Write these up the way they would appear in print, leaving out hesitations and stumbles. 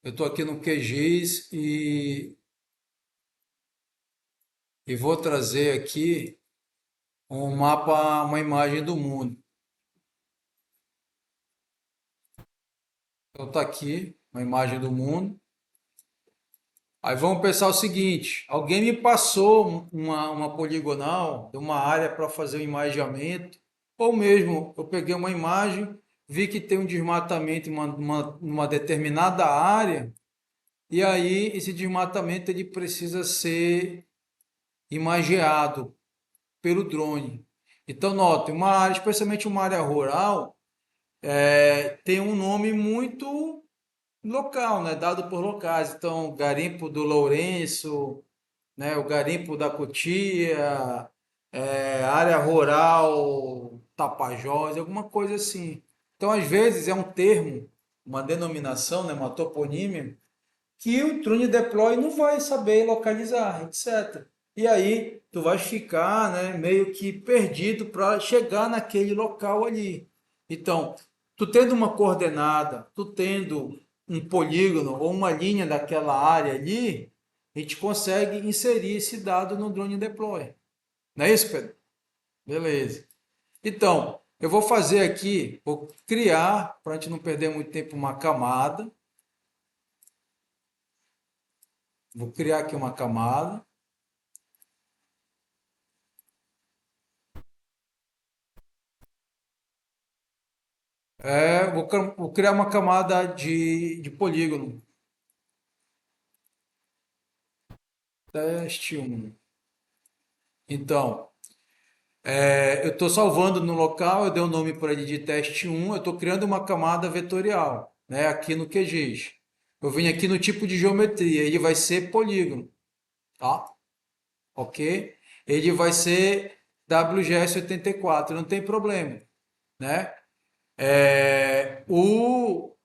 Eu estou aqui no QGIS e vou trazer aqui um mapa, uma imagem do mundo. Então está aqui uma imagem do mundo. Aí vamos pensar o seguinte: alguém me passou uma poligonal de uma área para fazer o imageamento, ou mesmo eu peguei uma imagem, vi que tem um desmatamento em uma determinada área, e aí esse desmatamento ele precisa ser imageado pelo drone. Então, note, uma área, especialmente uma área rural, tem um nome muito local, né? Dado por locais. Então, Garimpo do Lourenço, né? O Garimpo da Cotia, área rural Tapajós, alguma coisa assim. Então, às vezes, é um termo, uma denominação, né? Uma toponímia, que o Trune Deploy não vai saber localizar, etc. E aí tu vai ficar, né, meio que perdido para chegar naquele local ali. Então, tu tendo uma coordenada, tu tendo um polígono ou uma linha daquela área ali, a gente consegue inserir esse dado no Drone Deploy. Não é isso, Pedro? Beleza. Então, eu vou fazer aqui, vou criar, para a gente não perder muito tempo, uma camada. Vou criar aqui uma camada. Vou criar uma camada de polígono. Teste 1. Então, eu estou salvando no local, eu dei o nome para ele de teste 1, eu estou criando uma camada vetorial, né, aqui no QGIS. Eu vim aqui no tipo de geometria, ele vai ser polígono, tá? Ok? Ele vai ser WGS84, não tem problema, né? O,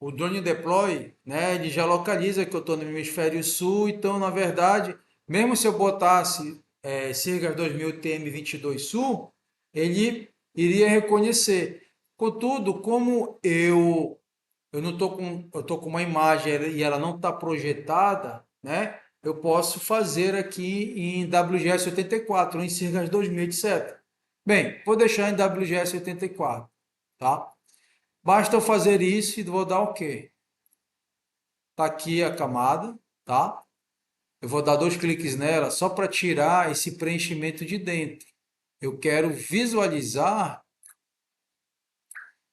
o Drone Deploy, né, ele já localiza que eu estou no hemisfério sul, então, na verdade, mesmo se eu botasse Sirgas 2000 TM22 Sul, ele iria reconhecer. Contudo, como eu não tô com, eu tô com uma imagem e ela não está projetada, né, eu posso fazer aqui em WGS 84, ou em Sirgas 2000, etc. Bem, vou deixar em WGS 84, tá? Basta eu fazer isso e vou dar OK. Tá aqui a camada, tá? Eu vou dar dois cliques nela só para tirar esse preenchimento de dentro. Eu quero visualizar,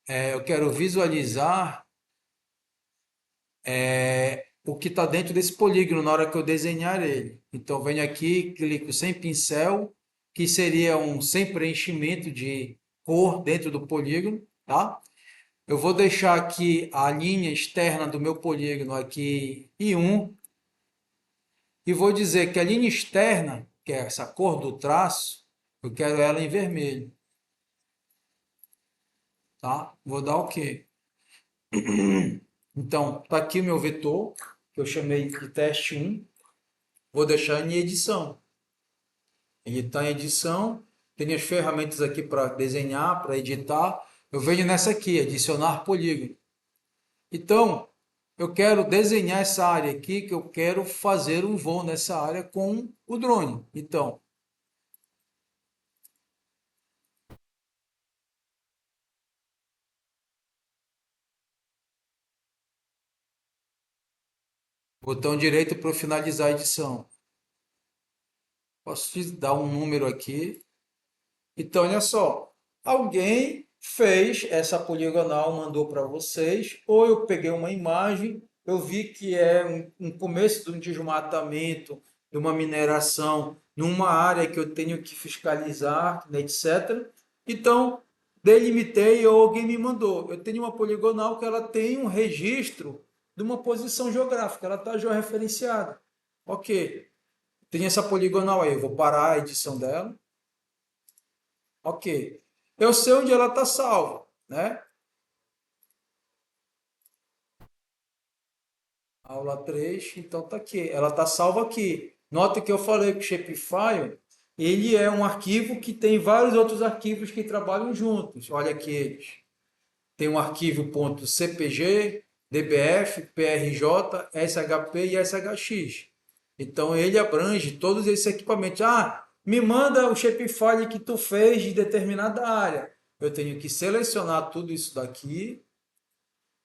eu quero visualizar o que está dentro desse polígono na hora que eu desenhar ele. Então venho aqui, clico sem pincel, que seria um sem preenchimento de cor dentro do polígono, tá? Eu vou deixar aqui a linha externa do meu polígono aqui em 1, e vou dizer que a linha externa, que é essa cor do traço, eu quero ela em vermelho, tá? Vou dar OK. Então, tá aqui o meu vetor, que eu chamei de teste 1. Vou deixar em edição. Ele está em edição, tem as ferramentas aqui para desenhar, para editar. Eu venho nessa aqui, adicionar polígono. Então, eu quero desenhar essa área aqui, que eu quero fazer um voo nessa área com o drone. Então, botão direito para finalizar a edição. Posso te dar um número aqui. Então, olha só. Alguém fez essa poligonal, mandou para vocês, ou eu peguei uma imagem, eu vi que é um começo de um desmatamento, de uma mineração, numa área que eu tenho que fiscalizar, né, etc. Então, delimitei ou alguém me mandou. Eu tenho uma poligonal que ela tem um registro de uma posição geográfica, ela está georreferenciada. Ok, tem essa poligonal aí, eu vou parar a edição dela. Ok. Eu sei onde ela está salva, né? Aula 3, então está aqui. Ela está salva aqui. Nota que eu falei que o Shapefile, ele é um arquivo que tem vários outros arquivos que trabalham juntos. Olha aqui eles. tem um arquivo .cpg, dbf, prj, shp e shx. Então ele abrange todos esses equipamentos. Ah, me manda o shapefile que tu fez de determinada área. Eu tenho que selecionar tudo isso daqui,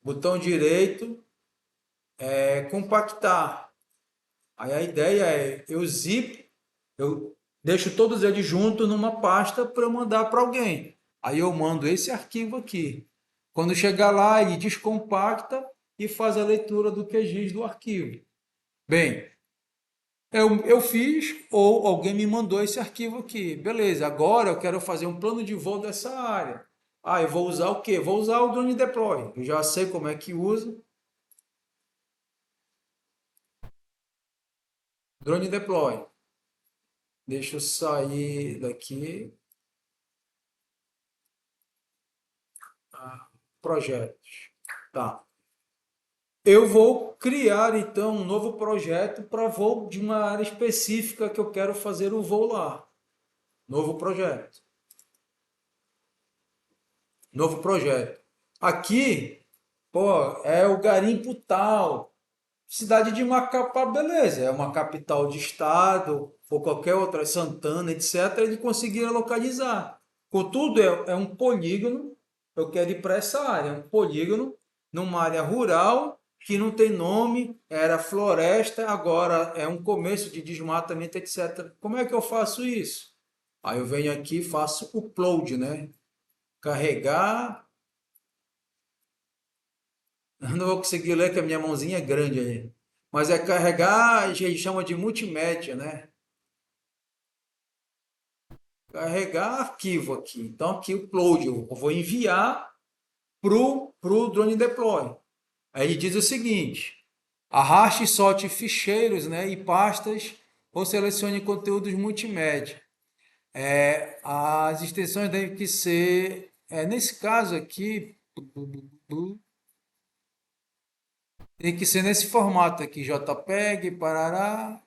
botão direito, compactar. Aí a ideia é eu zip, eu deixo todos eles juntos numa pasta para eu mandar para alguém. Aí eu mando esse arquivo aqui. Quando chegar lá, ele descompacta e faz a leitura do QGIS do arquivo. Bem, eu fiz ou alguém me mandou esse arquivo aqui. Beleza, agora eu quero fazer um plano de voo dessa área. Ah, eu vou usar o quê? Vou usar o Drone Deploy. Eu já sei como é que usa. Drone Deploy. Deixa eu sair daqui. Projetos. Tá. Eu vou criar então um novo projeto para voo de uma área específica que eu quero fazer o voo lá. Novo projeto. Novo projeto. Aqui, pô, é o garimpo tal. Cidade de Macapá, beleza. É uma capital de estado, ou qualquer outra, Santana, etc. Ele conseguiria localizar. Contudo, é um polígono. Eu quero ir para essa área. É um polígono numa área rural que não tem nome, era floresta, agora é um começo de desmatamento, etc. Como é que eu faço isso? Aí eu venho aqui e faço upload, né? Carregar. Eu não vou conseguir ler que a minha mãozinha é grande aí. Mas é carregar, a gente chama de multimédia, né? Carregar arquivo aqui. Então aqui o upload, eu vou enviar pro Drone Deploy. Aí ele diz o seguinte: arraste e solte ficheiros, né, e pastas ou selecione conteúdos multimédia. As extensões devem que ser, nesse caso aqui, tem que ser nesse formato aqui, JPEG, parará.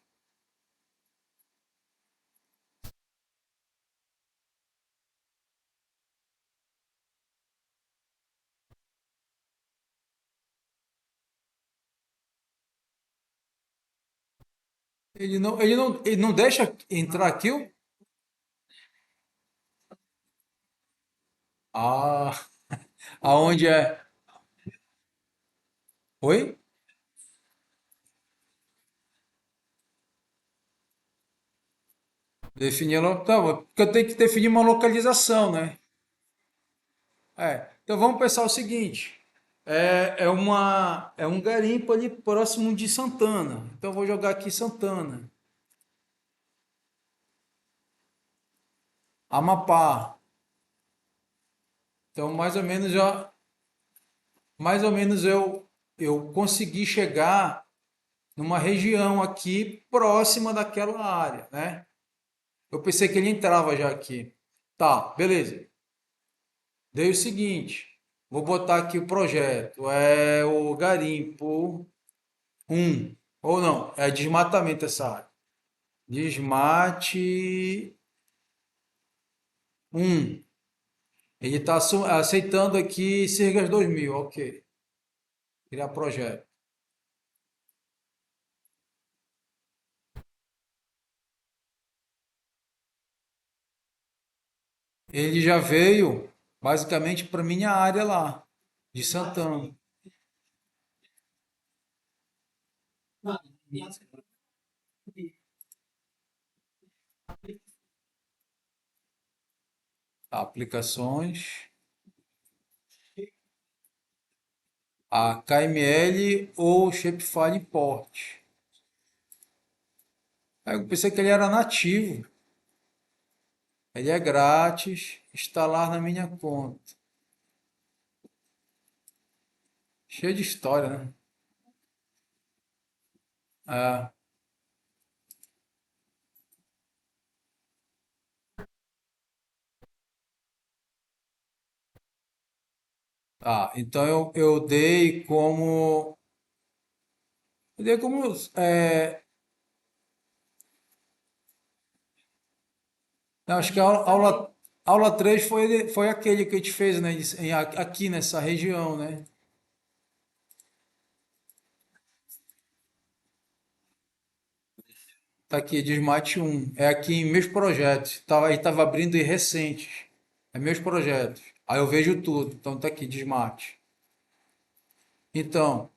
Ele não deixa entrar aqui? Ah, aonde é? Oi? Definir, tá, porque eu tenho que definir uma localização, né? Então vamos pensar o seguinte: é um garimpo ali próximo de Santana. Então eu vou jogar aqui Santana, Amapá. Então mais ou menos eu consegui chegar numa região aqui próxima daquela área, né? Eu pensei que ele entrava já aqui. Tá, beleza. Dei o seguinte, vou botar aqui o projeto. É o garimpo um. Ou não, é desmatamento essa área. Desmate um. Ele está aceitando aqui Sirgas 2000, ok. Criar projeto. Ele já veio basicamente para minha área lá, de Santana. Aplicações, a KML ou Shapefile Import. Aí eu pensei que ele era nativo. Ele é grátis, instalar na minha conta. Cheio de história, né? Ah, então eu dei como. Eu dei como. Não, acho que é aula. Aula 3 foi aquele que a gente fez, né, aqui nessa região, né? Tá aqui, Desmate 1. É aqui em meus projetos. Aí tava abrindo em recentes. É meus projetos. Aí eu vejo tudo. Então tá aqui, Desmate. Então,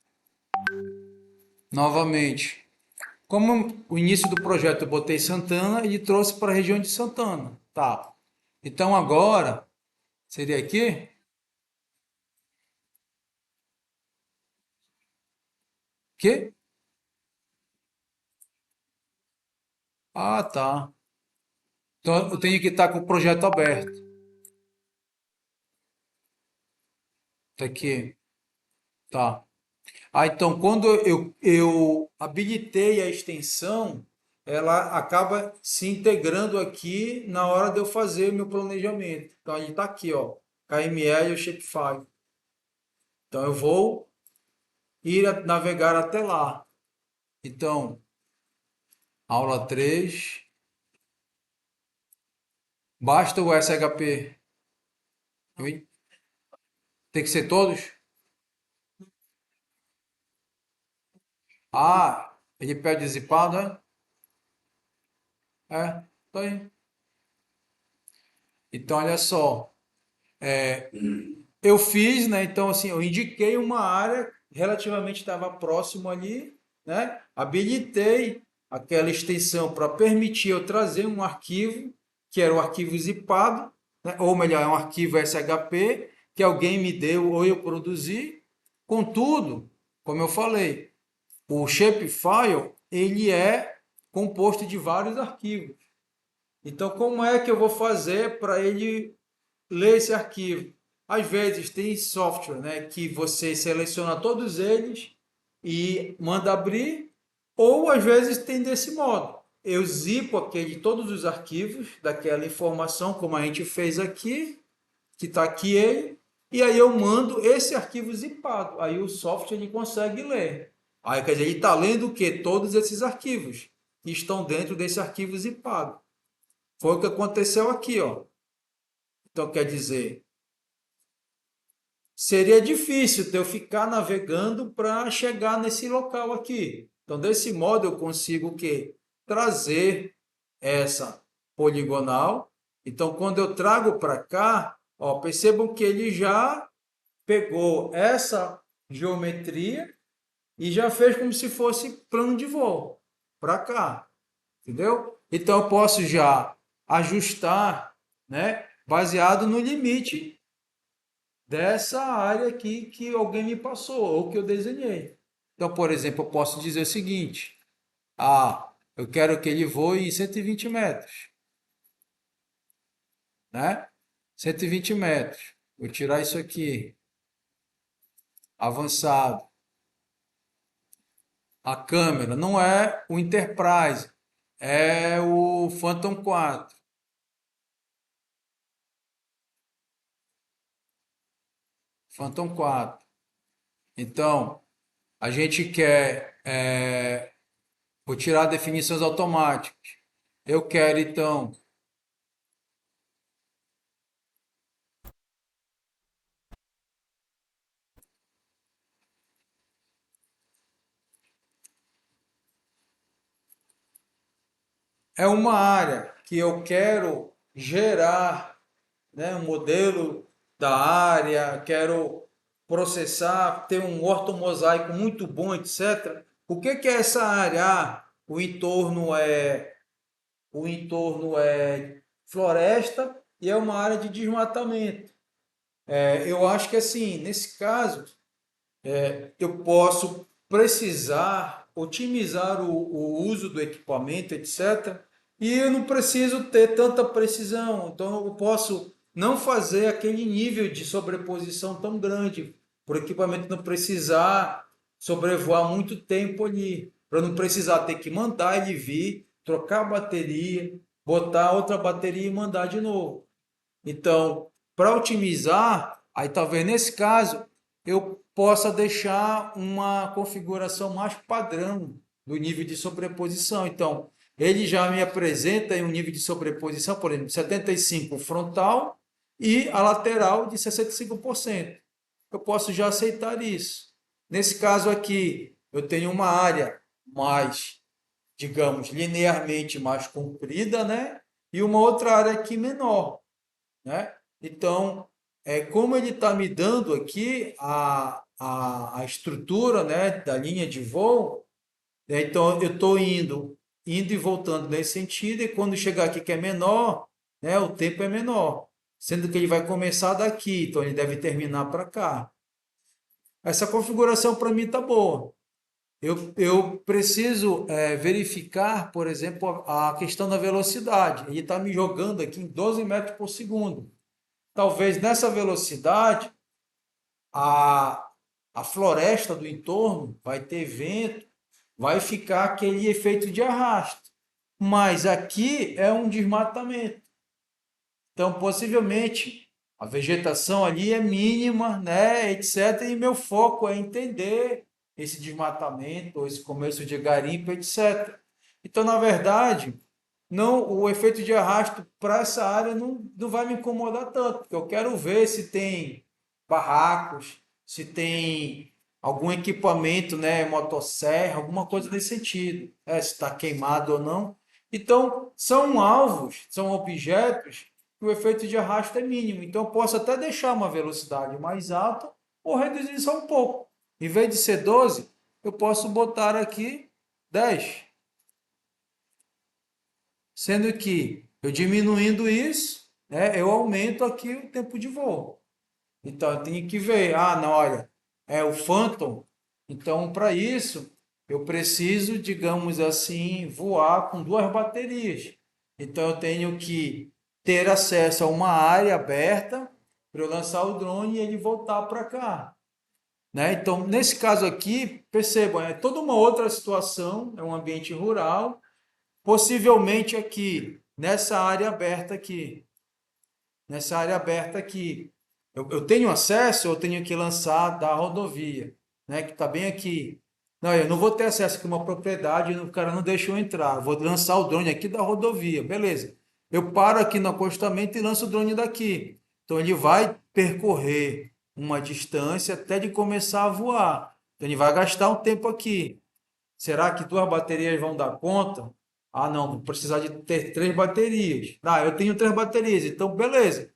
novamente, como o início do projeto eu botei Santana, ele trouxe para a região de Santana. Tá. Então agora, seria aqui? Que? Ah, tá. Então eu tenho que estar com o projeto aberto. Tá aqui. Tá. Ah, então quando eu habilitei a extensão, ela acaba se integrando aqui na hora de eu fazer meu planejamento. Então ele está aqui, ó, KML e o Shapefile. Então eu vou navegar até lá. Então, aula 3, basta o SHP. Oi? Tem que ser todos? Ah, ele pede zipado, é? É, tá aí. Então, olha só. Eu fiz, né? Então, assim, eu indiquei uma área relativamente estava próximo ali, né? Habilitei aquela extensão para permitir eu trazer um arquivo, que era o arquivo zipado, né? Ou melhor, é um arquivo SHP, que alguém me deu ou eu produzi. Contudo, como eu falei, o shapefile, ele é composto de vários arquivos. Então, como é que eu vou fazer para ele ler esse arquivo? Às vezes tem software, né, que você seleciona todos eles e manda abrir, ou às vezes tem desse modo. Eu zipo todos os arquivos daquela informação, como a gente fez aqui, que está aqui ele, e aí eu mando esse arquivo zipado. Aí o software ele consegue ler. Aí quer dizer, ele está lendo o quê? Todos esses arquivos que estão dentro desse arquivo zipado. Foi o que aconteceu aqui, ó. Então quer dizer, seria difícil eu ficar navegando para chegar nesse local aqui. Então, desse modo, eu consigo o quê? Trazer essa poligonal. Então, quando eu trago para cá, ó, percebam que ele já pegou essa geometria e já fez como se fosse plano de voo para cá, entendeu? Então, eu posso já ajustar, né, baseado no limite dessa área aqui que alguém me passou ou que eu desenhei. Então, por exemplo, eu posso dizer o seguinte: ah, eu quero que ele voe em 120 metros, né? 120 metros. Vou tirar isso aqui, avançado. A câmera não é o Enterprise, é o Phantom 4. Phantom 4. Então, a gente quer, vou tirar definições automáticas. Eu quero, então, é uma área que eu quero gerar, né, um modelo da área, quero processar, ter um ortomosaico muito bom, etc. O que que é essa área? Ah, o entorno é floresta e é uma área de desmatamento. Eu acho que assim, nesse caso, eu posso precisar otimizar o uso do equipamento, etc. E eu não preciso ter tanta precisão. Então eu posso não fazer aquele nível de sobreposição tão grande, para o equipamento não precisar sobrevoar muito tempo ali, para não precisar ter que mandar ele vir, trocar a bateria, botar outra bateria e mandar de novo. Então, para otimizar, aí talvez nesse caso eu possa deixar uma configuração mais padrão do nível de sobreposição. Então, ele já me apresenta em um nível de sobreposição, por exemplo, 75% frontal e a lateral de 65%. Eu posso já aceitar isso. Nesse caso aqui, eu tenho uma área mais, digamos, linearmente mais comprida, né? E uma outra área aqui menor, né? Então, como ele está me dando aqui a estrutura, né, da linha de voo, né? Então, eu estou indo e voltando nesse sentido, e quando chegar aqui que é menor, né, o tempo é menor, sendo que ele vai começar daqui, então ele deve terminar para cá. Essa configuração para mim está boa. Eu preciso verificar, por exemplo, a questão da velocidade. Ele está me jogando aqui em 12 metros por segundo. Talvez nessa velocidade, a, a floresta do entorno vai ter vento, vai ficar aquele efeito de arrasto. Mas aqui é um desmatamento. Então, possivelmente, a vegetação ali é mínima, né, etc. E meu foco é entender esse desmatamento, esse começo de garimpo, etc. Então, na verdade, não, o efeito de arrasto para essa área não vai me incomodar tanto, porque eu quero ver se tem barracos, se tem algum equipamento, né, motosserra, alguma coisa nesse sentido, se está queimado ou não. Então, são alvos, são objetos que o efeito de arrasto é mínimo. Então, eu posso até deixar uma velocidade mais alta ou reduzir só um pouco. Em vez de ser 12, eu posso botar aqui 10. Sendo que eu diminuindo isso, né, eu aumento aqui o tempo de voo. Então eu tenho que ver, não, olha, é o Phantom. Então para isso eu preciso, digamos assim, voar com duas baterias. Então eu tenho que ter acesso a uma área aberta para eu lançar o drone e ele voltar para cá. Né? Então, nesse caso aqui, percebam, é toda uma outra situação, é um ambiente rural, possivelmente aqui, nessa área aberta aqui, eu tenho acesso, eu tenho que lançar da rodovia, né, que está bem aqui. Não, eu não vou ter acesso aqui a uma propriedade, o cara não deixou eu entrar. Eu vou lançar o drone aqui da rodovia, beleza. Eu paro aqui no acostamento e lanço o drone daqui. Então ele vai percorrer uma distância até de começar a voar. Então ele vai gastar um tempo aqui. Será que duas baterias vão dar conta? Não, vou precisar de ter três baterias. Eu tenho três baterias, então beleza.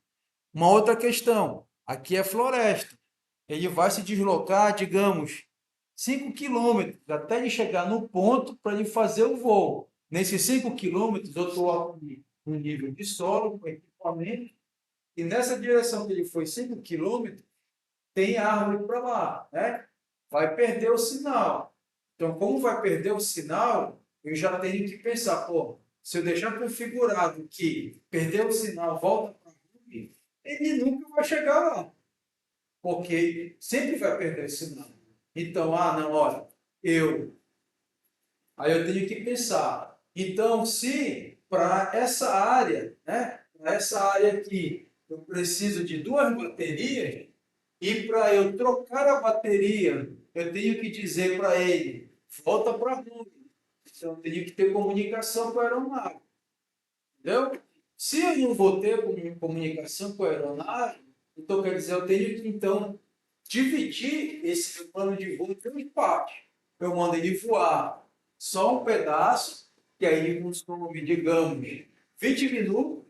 Uma outra questão, aqui é floresta. Ele vai se deslocar, digamos, 5 quilômetros até ele chegar no ponto para ele fazer o voo. Nesses 5 quilômetros, eu estou aqui no nível de solo, com equipamento, e nessa direção que ele foi 5 quilômetros, tem árvore para lá, né? Vai perder o sinal. Então, como vai perder o sinal, eu já tenho que pensar, pô, se eu deixar configurado que perder o sinal volta para mim, ele nunca vai chegar lá, porque sempre vai perder o sinal. Então, não, olha, aí eu tenho que pensar. Então, se para essa área, né, para essa área aqui, eu preciso de duas baterias, e para eu trocar a bateria, eu tenho que dizer para ele, volta para a nuvem. Então, eu tenho que ter comunicação com a aeronave. Entendeu? Se eu não vou ter comunicação com a aeronave, então quer dizer, eu tenho que então dividir esse meu plano de voo em três partes. Eu mando ele voar só um pedaço, que aí ele consome, digamos, 20 minutos,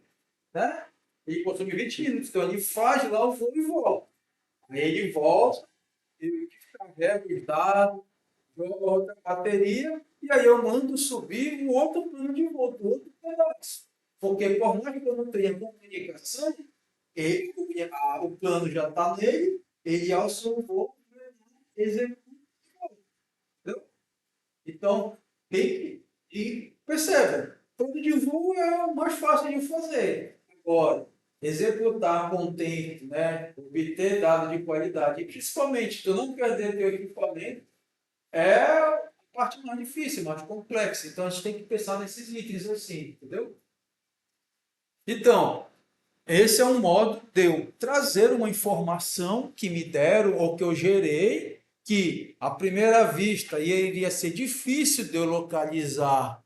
né? Ele consome 20 minutos, então ele faz lá o voo e volta. Aí ele volta, eu descarrego os dados, jogo outra bateria, e aí eu mando subir um outro plano de voo, outro pedaço. Porque por mais que eu não tenha comunicação, o plano já está nele, ele alça o voo, executa o voo. Entendeu? Então, tem que. E perceba, plano de voo é o mais fácil de fazer. Agora, executar contento, né? Obter dados de qualidade, e principalmente, tu não perder teu equipamento, é a parte mais difícil, mais complexa. Então, a gente tem que pensar nesses itens assim, entendeu? Então, esse é um modo de eu trazer uma informação que me deram ou que eu gerei, que à primeira vista iria ser difícil de eu localizar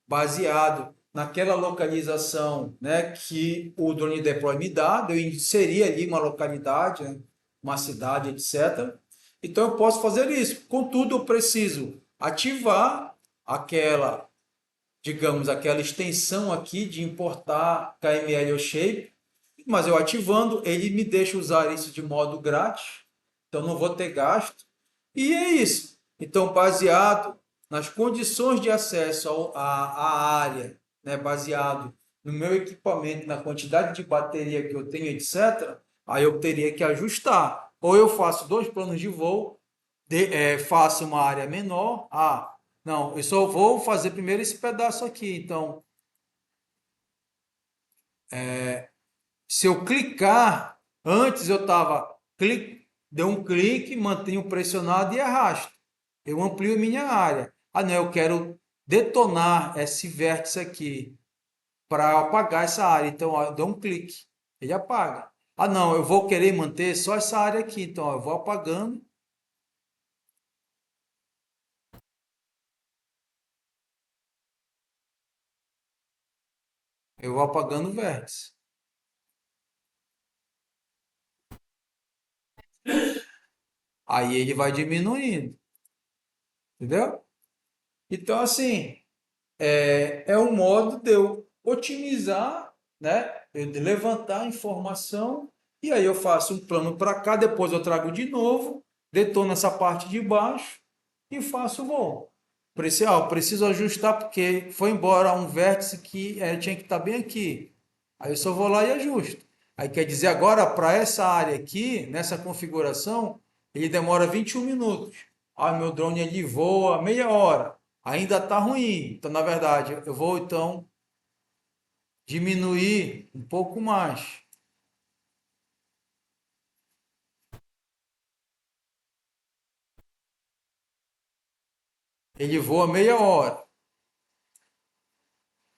baseado naquela localização, né, que o drone deploy me dá, eu inserir ali uma localidade, né, uma cidade, etc. Então eu posso fazer isso. Contudo, eu preciso ativar aquela, digamos, aquela extensão aqui de importar KML ou Shape, mas eu ativando, ele me deixa usar isso de modo grátis, então não vou ter gasto. E é isso. Então, baseado nas condições de acesso à área, né, baseado no meu equipamento, na quantidade de bateria que eu tenho, etc., aí eu teria que ajustar. Ou eu faço dois planos de voo, faço uma área menor. Ah, não, eu só vou fazer primeiro esse pedaço aqui. Então, se eu clicar, antes eu estava, deu um clique, mantenho pressionado e arrasto. Eu amplio minha área. Ah, não, eu quero detonar esse vértice aqui para apagar essa área. Então, ó, eu dou um clique, ele apaga. Ah, não, eu vou querer manter só essa área aqui. Então, ó, eu vou apagando, o vértice. Aí ele vai diminuindo, entendeu? Então, assim, é um modo de eu otimizar, né? De levantar a informação e aí eu faço um plano para cá, depois eu trago de novo, detono essa parte de baixo e faço o voo. Preciso ajustar porque foi embora um vértice que tinha que estar bem aqui. Aí eu só vou lá e ajusto. Aí quer dizer, agora para essa área aqui, nessa configuração, ele demora 21 minutos. Ah, meu drone ele voa meia hora. Ainda está ruim. Então, na verdade, eu vou então diminuir um pouco mais. Ele voa meia hora,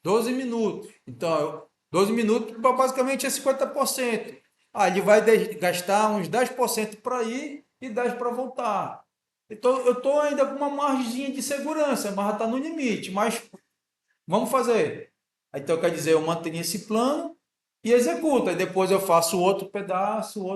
12 minutos. Então, 12 minutos basicamente é 50%. Ah, ele vai gastar uns 10% para ir e 10% para voltar. Então, eu estou ainda com uma margem de segurança, mas já está no limite. Mas vamos fazer. Então, quer dizer, eu mantenho esse plano e executo. Aí depois eu faço outro pedaço,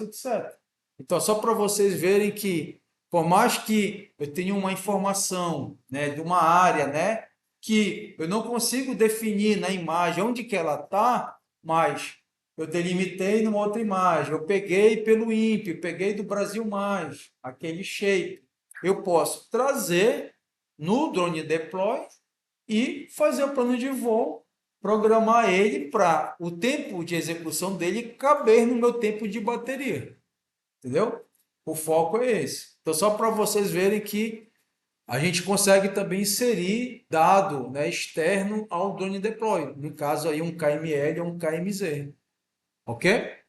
etc. Então, só para vocês verem que, por mais que eu tenha uma informação, né, de uma área, né, que eu não consigo definir na imagem onde que ela está, mas eu delimitei numa outra imagem. Eu peguei pelo INPE, peguei do Brasil Mais, aquele shape. Eu posso trazer no Drone Deploy e fazer o plano de voo, programar ele para o tempo de execução dele caber no meu tempo de bateria. Entendeu? O foco é esse. Então, só para vocês verem que a gente consegue também inserir dado, né, externo ao drone deploy. No caso aí, um KML ou um KMZ. Ok?